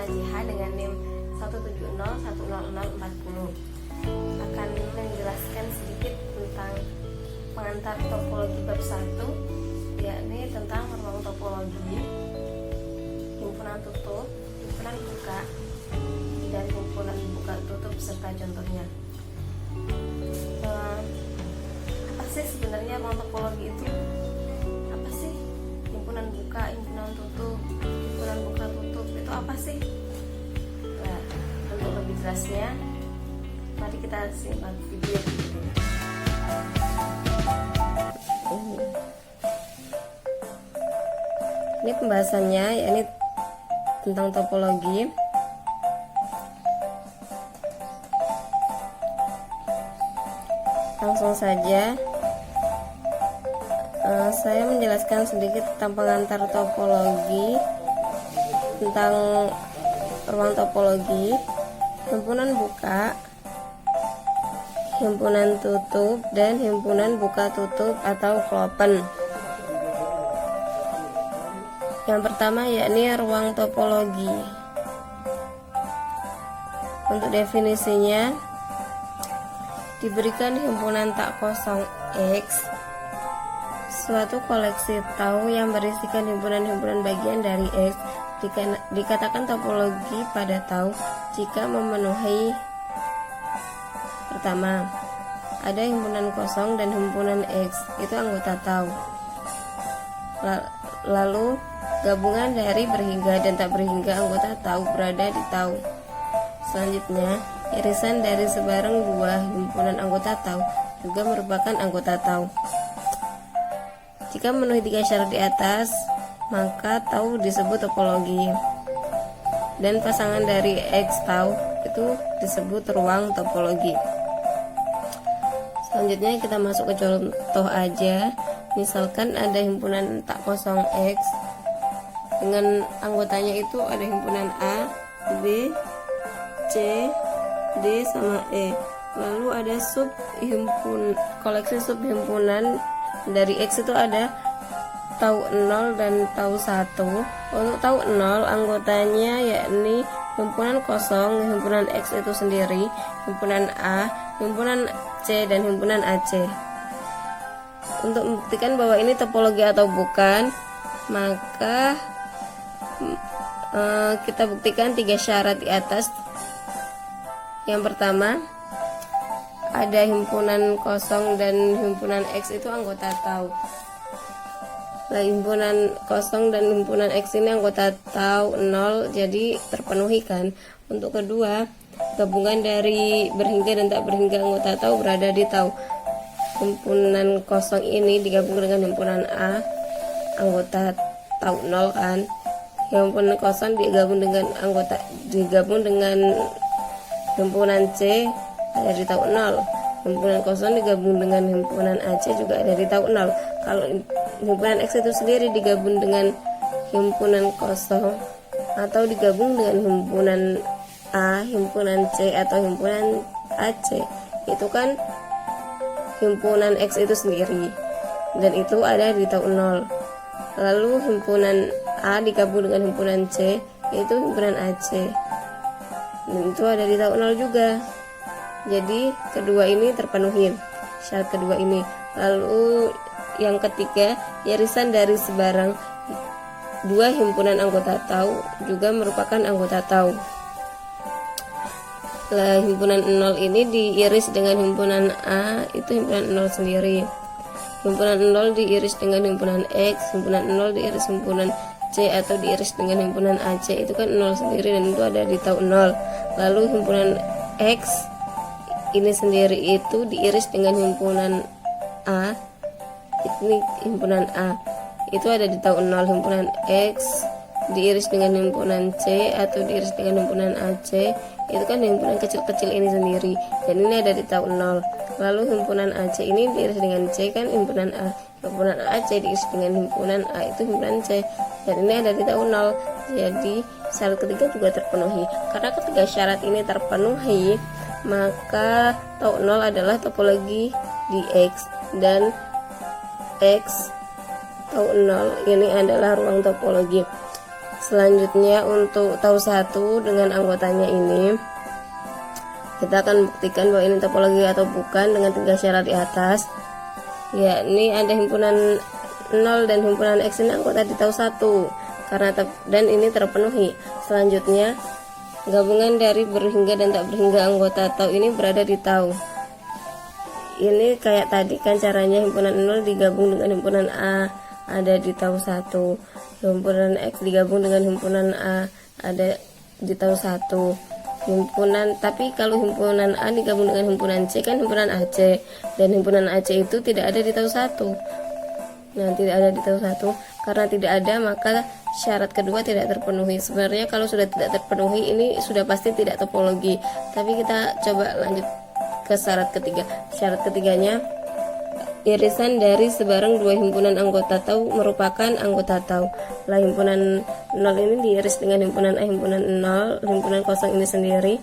JH dengan NIM 170100040 akan menjelaskan sedikit tentang pengantar topologi bab 1, yakni tentang ruang topologi, himpunan tutup, himpunan buka, dan himpunan buka tutup serta contohnya. Apa sih sebenarnya ruang topologi itu? Apa sih himpunan buka, himpunan tutup, himpunan buka tutup itu apa sih? Nah, untuk lebih jelasnya, mari kita simak video ini. Ini pembahasannya, yakni tentang topologi. Langsung saja, saya menjelaskan sedikit tentang pengantar topologi, tentang ruang topologi, himpunan buka, himpunan tutup, dan himpunan buka tutup atau klopen. Yang pertama yakni ruang topologi. Untuk definisinya, diberikan himpunan tak kosong X, suatu koleksi tau yang berisikan himpunan-himpunan bagian dari X, dikatakan topologi pada tau jika memenuhi: pertama, ada himpunan kosong dan himpunan X, itu anggota tau. Lalu gabungan dari berhingga dan tak berhingga anggota tau berada di tau. Selanjutnya, irisan dari sebarang dua himpunan anggota tau juga merupakan anggota tau. Jika memenuhi 3 syarat di atas, maka tau disebut topologi. Dan pasangan dari X tau itu disebut ruang topologi. Selanjutnya kita masuk ke contoh aja. Misalkan ada himpunan tak kosong X dengan anggotanya itu ada himpunan A, B, C, D sama E. Lalu ada koleksi sub himpunan dari X itu ada tau 0 dan tau 1. Untuk tau 0 anggotanya yakni himpunan kosong, himpunan X itu sendiri, himpunan A, himpunan C, dan himpunan AC. Untuk membuktikan bahwa ini topologi atau bukan, maka kita buktikan 3 syarat di atas. Yang pertama, ada himpunan kosong dan himpunan X itu anggota tau. Nah, himpunan kosong dan himpunan X ini anggota tau 0, jadi terpenuhi kan. Untuk kedua, gabungan dari berhingga dan tak berhingga anggota tau berada di tau. Himpunan kosong ini digabung dengan himpunan A, anggota tau 0 kan. Himpunan kosong digabung dengan himpunan C ada di tau 0. Himpunan kosong digabung dengan himpunan AC juga ada di tau 0. Kalau himpunan X itu sendiri digabung dengan himpunan kosong atau digabung dengan himpunan A, himpunan C, atau himpunan AC, itu kan himpunan X itu sendiri, dan itu ada di tau 0. Lalu himpunan A digabung dengan himpunan C, itu himpunan AC, dan itu ada di tau 0 juga. Jadi kedua ini terpenuhi, syarat kedua ini. Lalu yang ketiga, irisan dari sebarang dua himpunan anggota tau juga merupakan anggota tau. Lah, himpunan 0 ini diiris dengan himpunan A, itu himpunan 0 sendiri. Himpunan 0 diiris dengan himpunan X, himpunan 0 diiris himpunan C atau diiris dengan himpunan AC, itu kan 0 sendiri dan itu ada di tau 0. Lalu himpunan X ini sendiri itu diiris dengan himpunan A, ini himpunan A, itu ada di tau 0. Himpunan X diiris dengan himpunan C atau diiris dengan himpunan AC, itu kan himpunan kecil-kecil ini sendiri, dan ini ada di tau 0. Lalu himpunan AC ini diiris dengan C, kan himpunan A. Himpunan AC diiris dengan himpunan A, itu himpunan C, dan ini ada di tau 0. Jadi syarat ketiga juga terpenuhi. Karena ketiga syarat ini terpenuhi, maka tau 0 adalah topologi di X, dan X tau 0 ini adalah ruang topologi. Selanjutnya untuk tau 1 dengan anggotanya ini, kita akan buktikan bahwa ini topologi atau bukan dengan 3 syarat di atas, yakni ada himpunan 0 dan himpunan X ini anggota di tau 1 dan ini terpenuhi. Selanjutnya, gabungan dari berhingga dan tak berhingga anggota tau ini berada di tau. Ini kayak tadi kan caranya, himpunan 0 digabung dengan himpunan A ada di tau 1, himpunan X digabung dengan himpunan A ada di tau 1, himpunan, tapi kalau himpunan A digabung dengan himpunan C kan himpunan AC, dan himpunan AC itu tidak ada di tau 1. Nah, tidak ada di tau 1. Karena tidak ada, maka syarat kedua tidak terpenuhi. Sebenarnya kalau sudah tidak terpenuhi, ini sudah pasti tidak topologi. Tapi kita coba lanjut ke syarat ketiga. Syarat ketiganya, irisan dari sebarang dua himpunan anggota tau merupakan anggota tau. Lah, himpunan 0 ini diiris dengan himpunan A, himpunan 0, himpunan kosong ini sendiri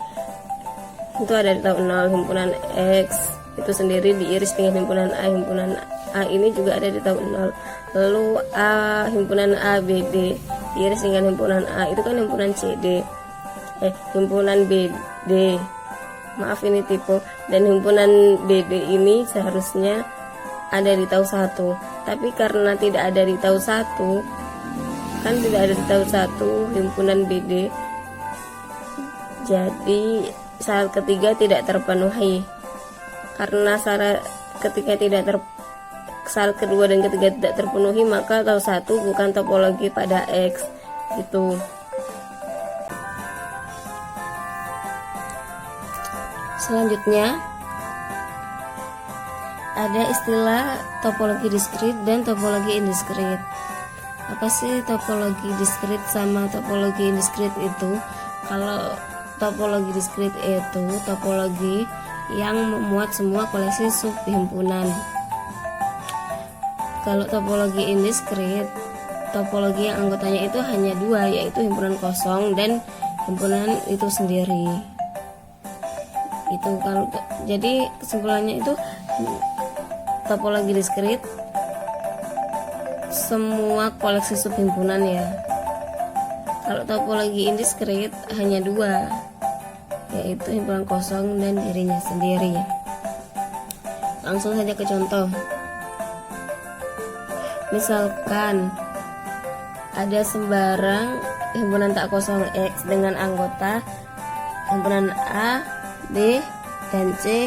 itu ada di tau 0. Himpunan X itu sendiri diiris dengan himpunan A ini juga ada di tau 0. Lalu himpunan ABD diiris dengan himpunan A, itu kan himpunan CD, himpunan BD, maaf ini tipe, dan himpunan BD ini seharusnya ada di tau 1, tapi karena tidak ada di tau 1, kan tidak ada di tau 1 himpunan BD, jadi syarat ketiga tidak terpenuhi. Karena syarat kedua dan ketiga tidak terpenuhi, maka tau 1 bukan topologi pada X gitu. Selanjutnya ada istilah topologi diskrit dan topologi indiskrit. Apa sih topologi diskrit sama topologi indiskrit itu? Kalau topologi diskrit itu topologi yang memuat semua koleksi subhimpunan. Kalau topologi indiskrit, topologi yang anggotanya itu hanya 2, yaitu himpunan kosong dan himpunan itu sendiri. Itu kalau jadi kesimpulannya itu, topologi diskrit semua koleksi subhimpunan ya. Kalau topologi indiskrit hanya 2, yaitu himpunan kosong dan dirinya sendiri. Langsung saja ke contoh. Misalkan ada sembarang himpunan tak kosong X dengan anggota himpunan A, B, dan C,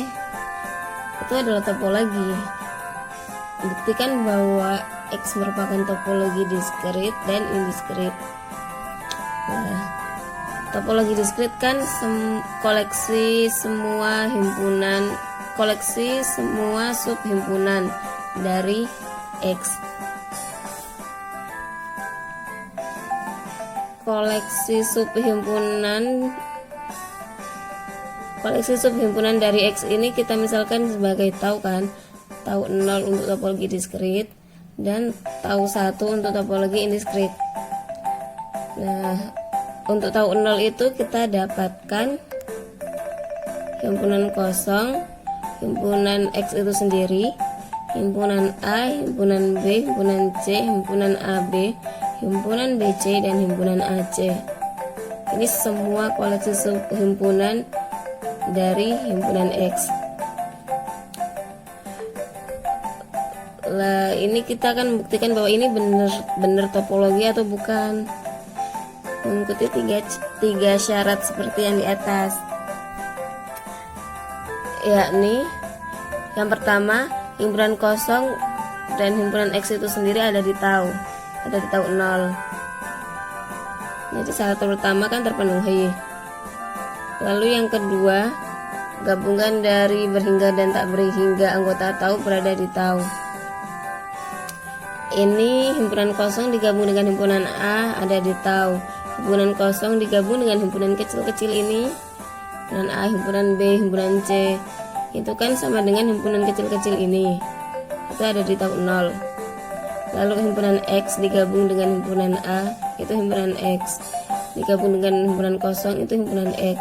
itu adalah topologi. Buktikan bahwa X merupakan topologi diskrit dan indiskrit. Nah, topologi diskrit kan koleksi semua subhimpunan dari X. Koleksi subhimpunan dari X ini kita misalkan sebagai tau kan, tau 0 untuk topologi diskrit dan tau 1 untuk topologi indiskrit. Nah, untuk tau 0 itu kita dapatkan himpunan kosong, himpunan X itu sendiri, himpunan A, himpunan B, himpunan C, himpunan AB, himpunan BC, dan himpunan AC. Ini semua koleksi subhimpunan dari himpunan X. Lah, ini kita akan buktikan bahwa ini benar topologi atau bukan, mengikuti tiga syarat seperti yang di atas, yakni yang pertama, himpunan kosong dan himpunan X itu sendiri ada di tau 0. Jadi syarat pertama kan terpenuhi. Lalu yang kedua, gabungan dari berhingga dan tak berhingga anggota tau berada di tau. Ini himpunan kosong digabung dengan himpunan A ada di tau. Himpunan kosong digabung dengan himpunan kecil-kecil ini, himpunan A, himpunan B, himpunan C, itu kan sama dengan himpunan kecil-kecil ini, itu ada di tau 0. Lalu himpunan X digabung dengan himpunan A, itu himpunan X, digabung dengan himpunan kosong, itu himpunan X,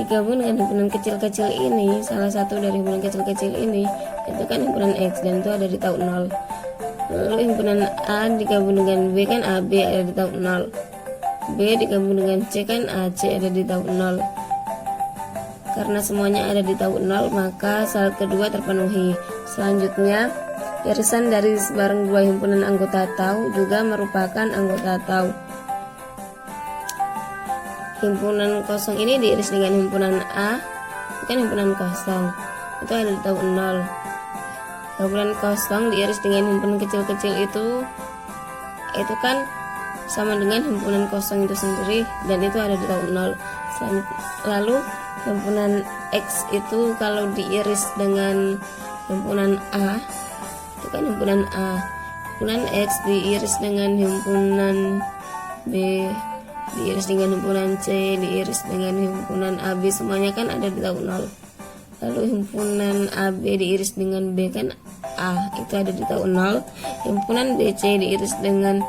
digabung dengan himpunan kecil-kecil ini, salah satu dari himpunan kecil-kecil ini, itu kan himpunan X, dan itu ada di tau 0. Lalu himpunan A digabung dengan B kan AB ada di tahun 0. B digabung dengan C kan AC ada di tahun 0. Karena semuanya ada di tahun 0, maka syarat kedua terpenuhi. Selanjutnya, irisan dari sebarang dua himpunan anggota tau juga merupakan anggota tau. Himpunan kosong ini diiris dengan himpunan A, bukan himpunan kosong. Itu ada di tahun 0. Himpunan kosong diiris dengan himpunan kecil-kecil itu kan sama dengan himpunan kosong itu sendiri, dan itu ada di tahun 0. Lalu himpunan X itu kalau diiris dengan himpunan A, itu kan himpunan A. Himpunan X diiris dengan himpunan B, diiris dengan himpunan C, diiris dengan himpunan AB, semuanya kan ada di tahun 0. Lalu himpunan AB diiris dengan B kan A, itu ada di tahun 0. Himpunan BC diiris dengan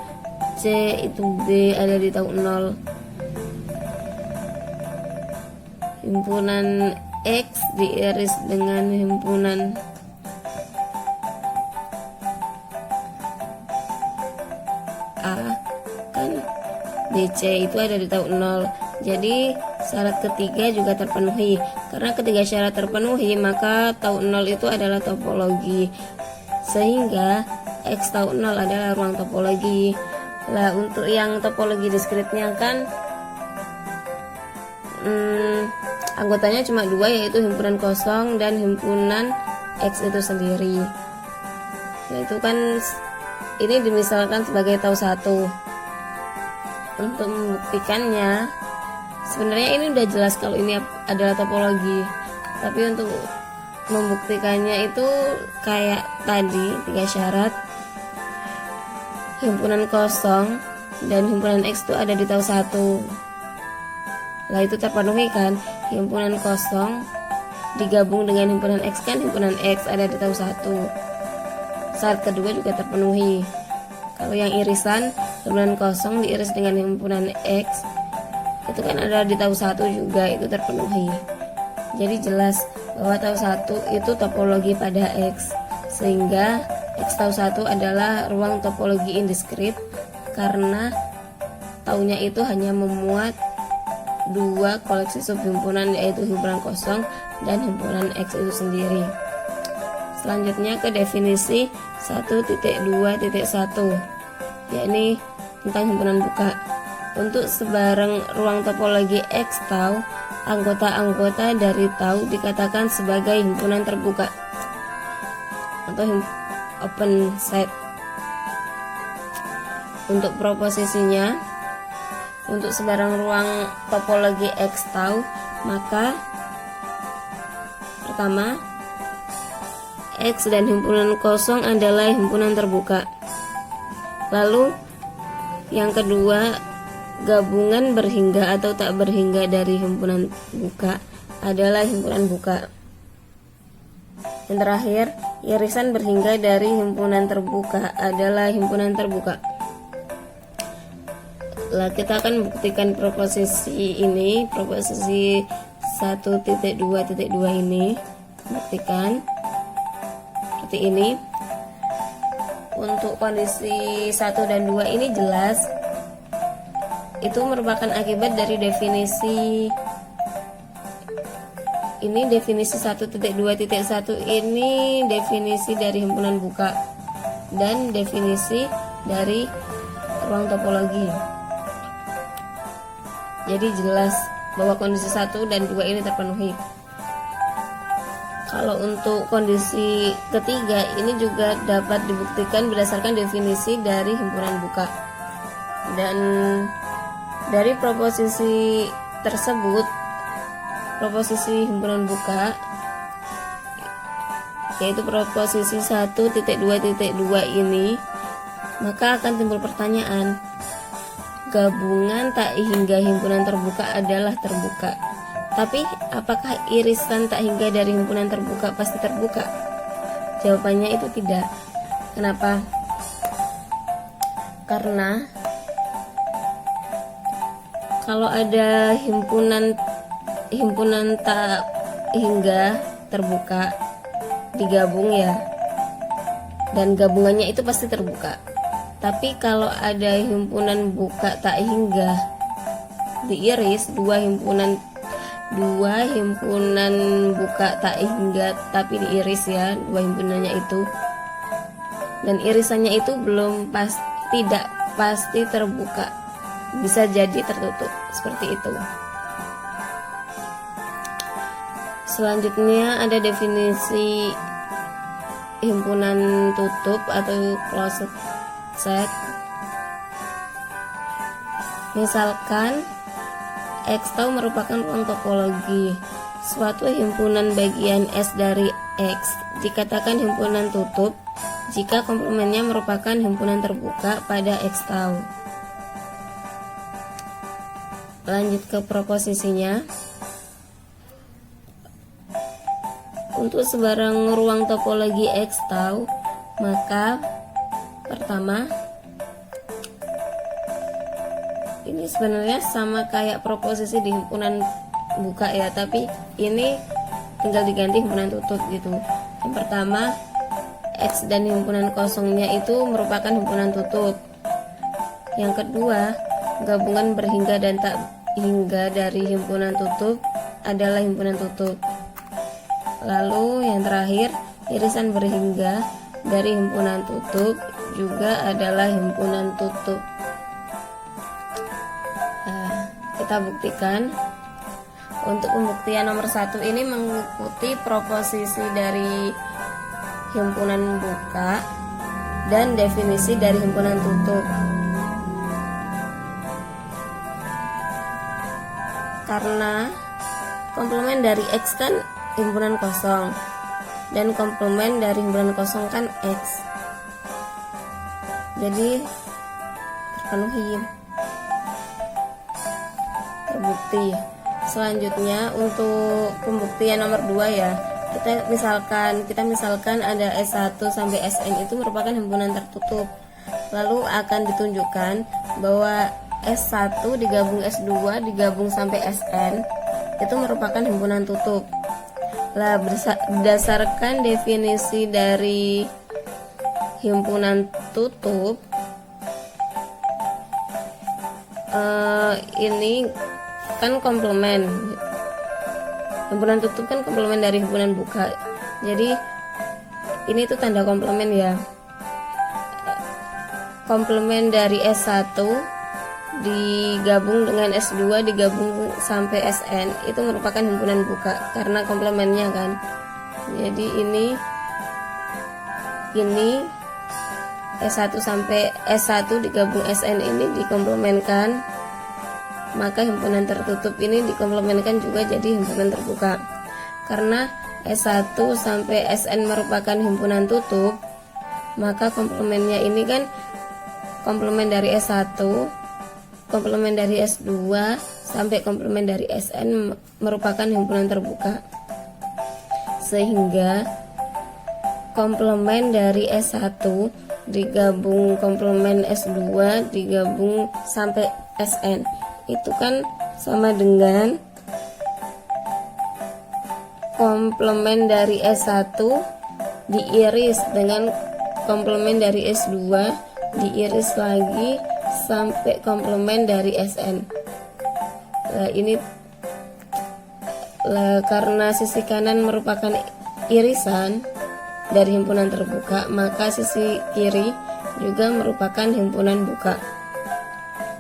C, itu B, ada di tahun 0. Himpunan X diiris dengan himpunan A kan BC, itu ada di tahun 0. Jadi syarat ketiga juga terpenuhi. Karena ketiga syarat terpenuhi, maka tahun 0 itu adalah topologi, sehingga X tahun 0 adalah ruang topologi. Lah untuk yang topologi diskritnya kan anggotanya cuma dua, yaitu himpunan kosong dan himpunan X itu sendiri. Nah, itu kan ini dimisalkan sebagai tau 1. Untuk membuktikannya, sebenarnya ini udah jelas kalau ini adalah topologi, tapi untuk membuktikannya itu kayak tadi 3 syarat. Himpunan kosong dan himpunan X itu ada di tau 1. Lah itu terpenuhi kan? Himpunan kosong digabung dengan himpunan X kan himpunan X ada di tau 1. Syarat kedua juga terpenuhi. Kalau yang irisan himpunan kosong diiris dengan himpunan X, itu kan ada di tau 1 juga, itu terpenuhi. Jadi jelas bahwa tau 1 itu topologi pada X, sehingga X tau 1 adalah ruang topologi indiskrit karena taunya itu hanya memuat dua koleksi subhimpunan, yaitu himpunan kosong dan himpunan X itu sendiri. Selanjutnya ke definisi 1.2.1, yakni tentang himpunan buka. Untuk sebarang ruang topologi X tau, anggota-anggota dari tau dikatakan sebagai himpunan terbuka atau open set. Untuk proposisinya, untuk sebarang ruang topologi X tau, maka pertama, X dan himpunan kosong adalah himpunan terbuka. Lalu yang kedua, gabungan berhingga atau tak berhingga dari himpunan buka adalah himpunan buka. Yang terakhir, irisan berhingga dari himpunan terbuka adalah himpunan terbuka. Lah kita akan buktikan proposisi ini, proposisi 1.2.2 ini, buktikan seperti ini. Untuk kondisi 1 dan 2 ini jelas itu merupakan akibat dari definisi ini. Definisi 1.2.1 ini definisi dari himpunan buka dan definisi dari ruang topologi. Jadi jelas bahwa kondisi 1 dan 2 ini terpenuhi. Kalau untuk kondisi ketiga ini juga dapat dibuktikan berdasarkan definisi dari himpunan buka. Dan dari proposisi tersebut, proposisi himpunan buka, yaitu proposisi 1.2.2 ini, maka akan timbul pertanyaan, gabungan tak hingga himpunan terbuka adalah terbuka. Tapi apakah irisan tak hingga dari himpunan terbuka pasti terbuka? Jawabannya itu tidak. Kenapa? Karena kalau ada himpunan tak hingga terbuka digabung ya, dan gabungannya itu pasti terbuka. Tapi kalau ada himpunan buka tak hingga diiris, dua himpunan buka tak hingga tapi diiris ya, dua himpunannya itu, dan irisannya itu tidak pasti terbuka, bisa jadi tertutup seperti itu. Selanjutnya ada definisi himpunan tutup atau closed set. Misalkan X tau merupakan ruang topologi. Suatu himpunan bagian S dari X dikatakan himpunan tutup jika komplemennya merupakan himpunan terbuka pada X tau. Lanjut ke proposisinya. Untuk sebarang ruang topologi X tau, maka pertama, ini sebenarnya sama kayak proposisi di himpunan buka ya, tapi ini tinggal diganti himpunan tutup gitu. Yang pertama, X dan himpunan kosongnya itu merupakan himpunan tutup. Yang kedua, gabungan berhingga dan tak hingga dari himpunan tutup adalah himpunan tutup. Lalu yang terakhir, irisan berhingga dari himpunan tutup juga adalah himpunan tutup. Nah, kita buktikan. Untuk pembuktian nomor 1 ini mengikuti proposisi dari himpunan buka dan definisi dari himpunan tutup. Karena komplement dari X kan himpunan kosong dan komplement dari himpunan kosong kan X, jadi terpenuhi, terbukti. Selanjutnya untuk pembuktian nomor 2 ya, kita misalkan ada S1 sampai Sn itu merupakan himpunan tertutup, lalu akan ditunjukkan bahwa S1 digabung S2 digabung sampai Sn itu merupakan himpunan tutup. Lah, berdasarkan definisi dari himpunan tutup, ini kan komplement. Himpunan tutup kan komplement dari himpunan buka. Jadi ini tuh tanda komplement ya. Komplement dari S1 digabung dengan S2 digabung sampai Sn itu merupakan himpunan buka karena komplemennya kan. Jadi ini S1 sampai S1 digabung Sn ini dikomplemenkan, maka himpunan tertutup ini dikomplemenkan juga jadi himpunan terbuka. Karena S1 sampai Sn merupakan himpunan tutup, maka komplemennya ini kan komplement dari S1, komplement dari S2 sampai komplement dari Sn merupakan himpunan terbuka, sehingga komplement dari S1 digabung komplement S2 digabung sampai Sn itu kan sama dengan komplement dari S1 diiris dengan komplement dari S2 diiris lagi sampai komplement dari Sn. Nah, ini karena sisi kanan merupakan irisan dari himpunan terbuka, maka sisi kiri juga merupakan himpunan buka.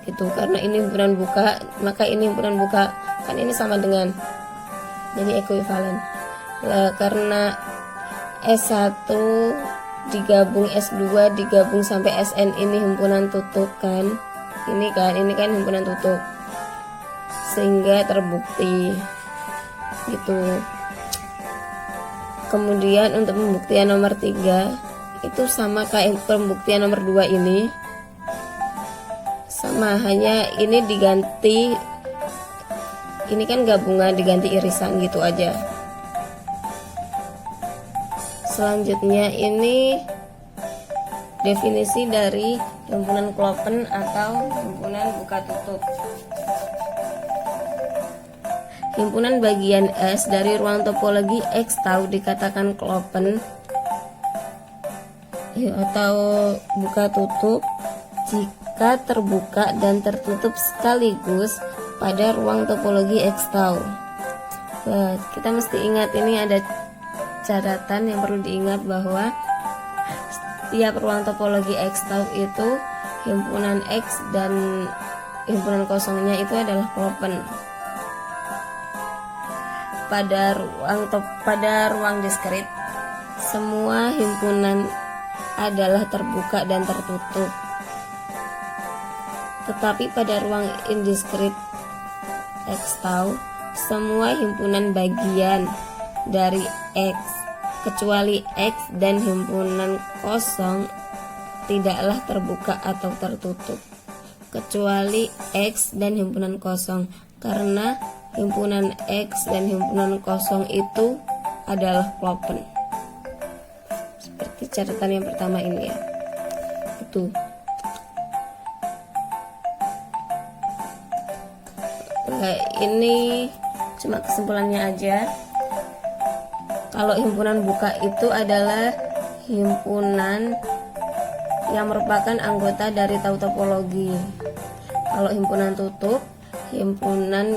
Itu karena ini himpunan buka, maka ini himpunan buka, kan ini sama dengan, jadi ekuivalen. Karena S1 digabung S2 digabung sampai Sn ini himpunan tutup kan, ini kan himpunan tutup, sehingga terbukti gitu. Kemudian untuk pembuktian nomor 3 itu sama kayak pembuktian nomor 2 ini, sama, hanya ini diganti, ini kan gabungan diganti irisan gitu aja. Selanjutnya ini definisi dari himpunan klopen atau himpunan buka tutup. Himpunan bagian S dari ruang topologi X tau dikatakan klopen atau buka tutup jika terbuka dan tertutup sekaligus pada ruang topologi X tau. Kita mesti ingat, ini ada catatan yang perlu diingat bahwa setiap ruang topologi X tau itu himpunan X dan himpunan kosongnya itu adalah klopen. Pada ruang diskrit, semua himpunan adalah terbuka dan tertutup. Tetapi pada ruang indiskrit X tau, semua himpunan bagian dari X kecuali X dan himpunan kosong tidaklah terbuka atau tertutup, kecuali X dan himpunan kosong, karena himpunan X dan himpunan kosong itu adalah klopen. Seperti catatan yang pertama ini ya. Itu. Ini cuma kesimpulannya aja. Kalau himpunan buka itu adalah himpunan yang merupakan anggota dari tau topologi. Kalau himpunan tutup, himpunan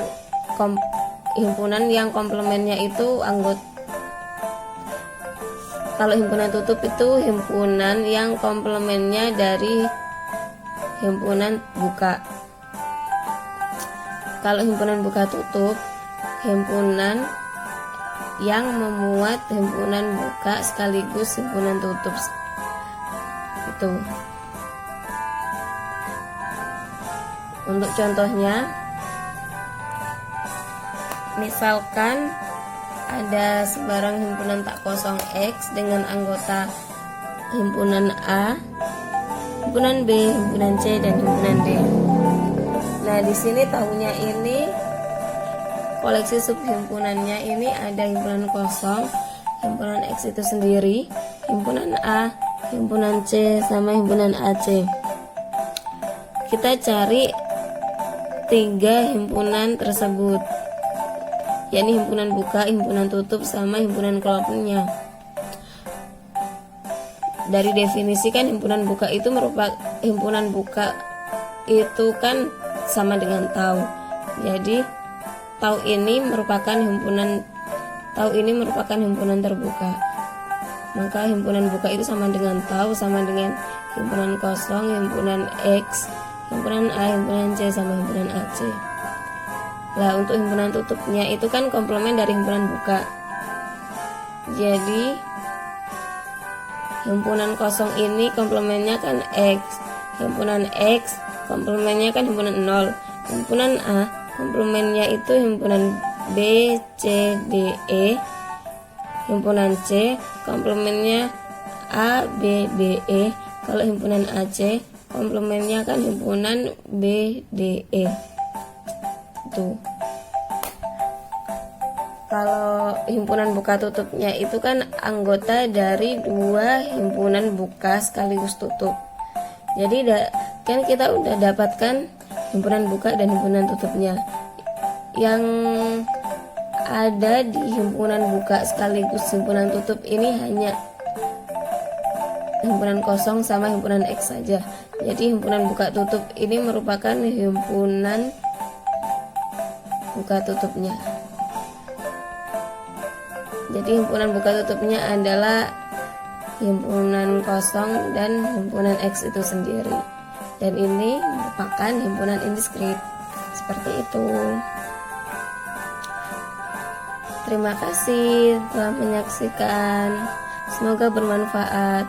yang komplemennya itu anggota. Kalau himpunan tutup itu himpunan yang komplemennya dari himpunan buka. Kalau himpunan buka tutup, himpunan yang memuat himpunan buka sekaligus himpunan tutup. Itu. Untuk contohnya, misalkan ada sebarang himpunan tak kosong X dengan anggota himpunan A, himpunan B, himpunan C, dan himpunan D. Nah, di sini tahunya ini koleksi subhimpunannya ini ada himpunan kosong, himpunan X itu sendiri, himpunan A, himpunan C, sama himpunan AC. Kita cari 3 himpunan tersebut, yakni himpunan buka, himpunan tutup, sama himpunan klopennya. Dari definisi kan himpunan buka itu merupakan himpunan buka itu kan sama dengan tau. Jadi tau ini merupakan himpunan terbuka. Maka himpunan buka itu sama dengan tau, sama dengan himpunan kosong, himpunan X, himpunan A, himpunan C, sama himpunan AC. Lah, untuk himpunan tutupnya itu kan komplement dari himpunan buka. Jadi himpunan kosong ini komplemennya kan X, himpunan X komplemennya kan himpunan 0, himpunan A komplemennya itu himpunan B, C, D, E, himpunan C komplemennya A, B, D, E. Kalau himpunan AC komplemennya kan himpunan B, D, E. Tuh. Kalau himpunan buka tutupnya itu kan anggota dari 2 himpunan buka sekaligus tutup. Jadi kan kita udah dapatkan himpunan buka dan himpunan tutupnya. Yang ada di himpunan buka sekaligus himpunan tutup ini hanya himpunan kosong sama himpunan X saja. Jadi himpunan buka tutup ini merupakan himpunan buka tutupnya. Jadi himpunan buka tutupnya adalah himpunan kosong dan himpunan X itu sendiri. Dan ini merupakan himpunan indiskrit. Seperti itu. Terima kasih telah menyaksikan. Semoga bermanfaat.